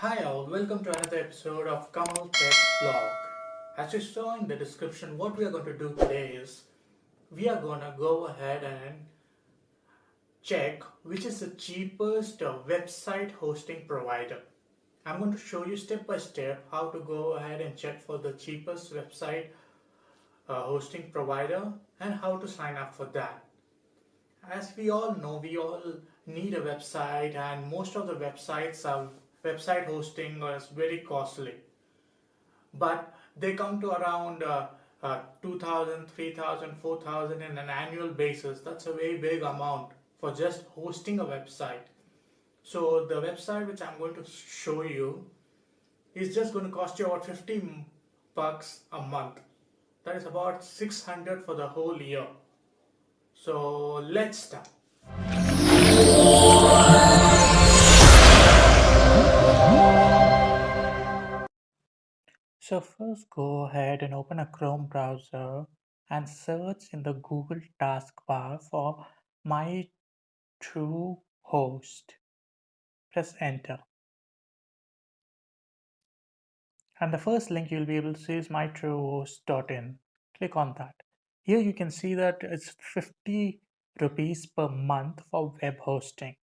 Hi all, welcome to another episode of kamaltechvlog. As you saw in the description, what we are going to do today is we are going to go ahead and check which is the cheapest website hosting provider. I'm going to show you step by step how to go ahead and check for the cheapest website hosting provider and how to sign up for that. As we all know, we all need a website, and most of the websites are website hosting is very costly, but they come to around 2000 in an annual basis. That's a very big amount for just hosting a website. So the website which I'm going to show you is just going to cost you about 50 bucks a month. That is about 600 for the whole year. So let's start. So first go ahead and open a Chrome browser and search in the Google taskbar for my true host. Press enter. And the first link you'll be able to see is mytruehost.in. Click on that. Here you can see that it's 50 rupees per month for web hosting.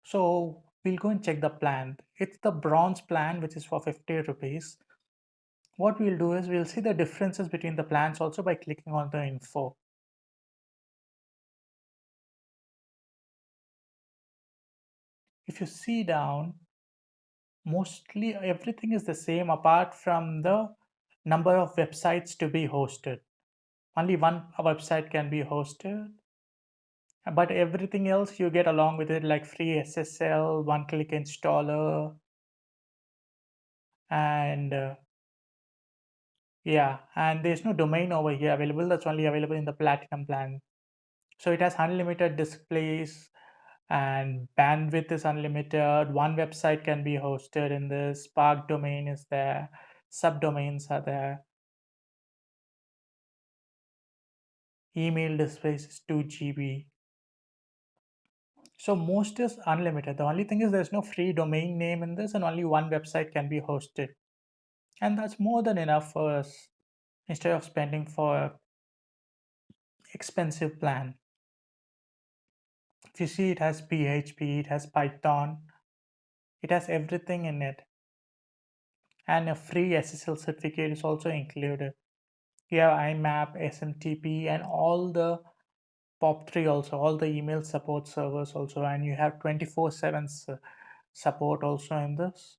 So we'll go and check the plan. It's the bronze plan, which is for 50 rupees. What we'll do is we'll see the differences between the plans also by clicking on the info. If you see down, mostly everything is the same apart from the number of websites to be hosted. Only one website can be hosted, but everything else you get along with it, like free SSL, one-click installer, and yeah, and there's no domain over here available. That's only available in the platinum plan. So it has unlimited displays and bandwidth is unlimited. One website can be hosted in this. Spark domain is there. Subdomains are there. Email displays is 2 GB. So most is unlimited. The only thing is there's no free domain name in this and only one website can be hosted. And that's more than enough for us instead of spending for an expensive plan. If you see, it has PHP, it has Python, it has everything in it. And a free SSL certificate is also included. You have IMAP, SMTP, and all the POP3 also, all the email support servers also, and you have 24/7 support also in this.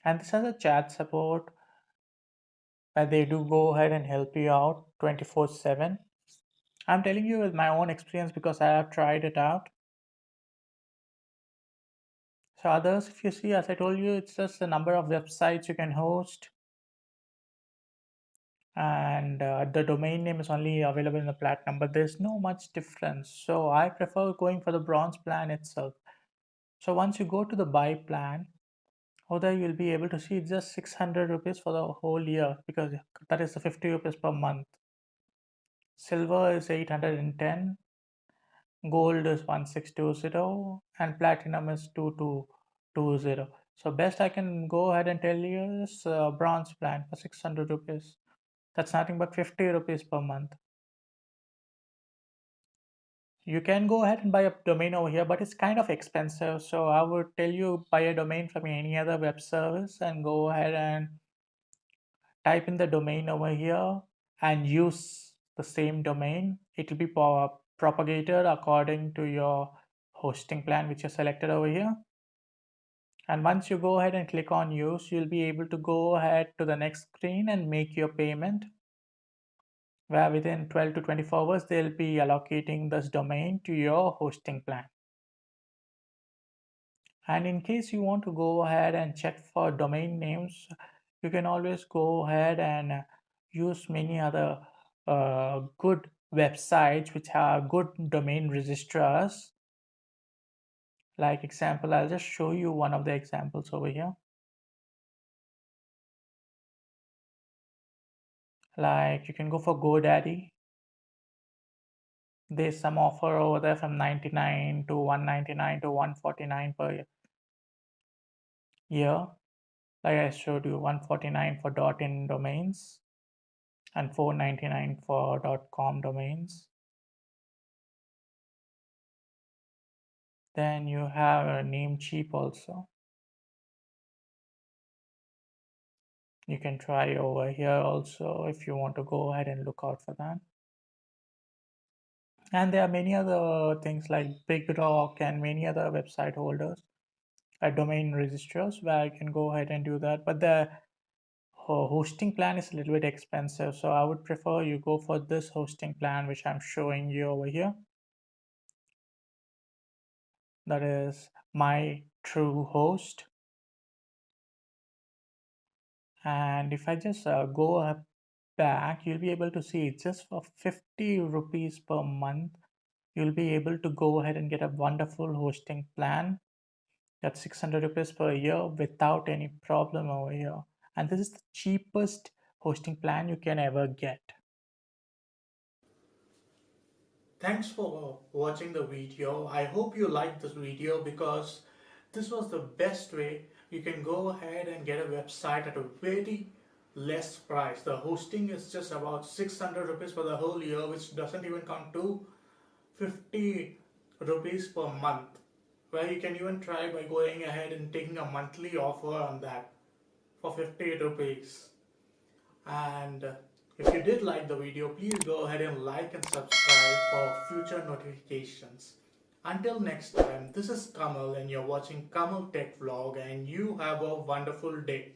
And this has a chat support where they do go ahead and help you out 24/7. I'm telling you with my own experience because I have tried it out. So others, if you see, as I told you, it's just the number of websites you can host, and the domain name is only available in the platinum, but there's no much difference. So I prefer going for the bronze plan itself. So once you go to the buy plan, over there you'll be able to see it's just 600 rupees for the whole year because that is the 50 rupees per month. Silver is 810, gold is 1620, and platinum is 2220. So best I can go ahead and tell you is bronze plan for 600 rupees. That's nothing but 50 rupees per month. You can go ahead and buy a domain over here, but it's kind of expensive. So I would tell you buy a domain from any other web service and go ahead and type in the domain over here and use the same domain. It will be propagated according to your hosting plan which you selected over here. And once you go ahead and click on use, you'll be able to go ahead to the next screen and make your payment, where within 12 to 24 hours they'll be allocating this domain to your hosting plan. And in case you want to go ahead and check for domain names, you can always go ahead and use many other good websites which have good domain registrars. Like example, I'll just show you one of the examples over here. Like you can go for GoDaddy. There's some offer over there from 99 to 199 to 149 per year. Here, like I showed you, 149 for .in domains and 499 for .com domains. Then you have a Namecheap also. You can try over here also if you want to go ahead and look out for that. And there are many other things like BigRock and many other website holders, domain registrars, where I can go ahead and do that. But the hosting plan is a little bit expensive, so I would prefer you go for this hosting plan which I'm showing you over here. That is my true host. And if I just go back, you'll be able to see just for 50 rupees per month, you'll be able to go ahead and get a wonderful hosting plan. That's 600 rupees per year without any problem over here. And this is the cheapest hosting plan you can ever get. Thanks for watching the video. I hope you liked this video because this was the best way you can go ahead and get a website at a very less price. The hosting is just about 600 rupees for the whole year, which doesn't even come to 50 rupees per month, where you can even try by going ahead and taking a monthly offer on that for 50 rupees. And if you did like the video, please go ahead and like and subscribe for future notifications. Until next time, this is Kamal and you're watching Kamal Tech Vlog, and you have a wonderful day.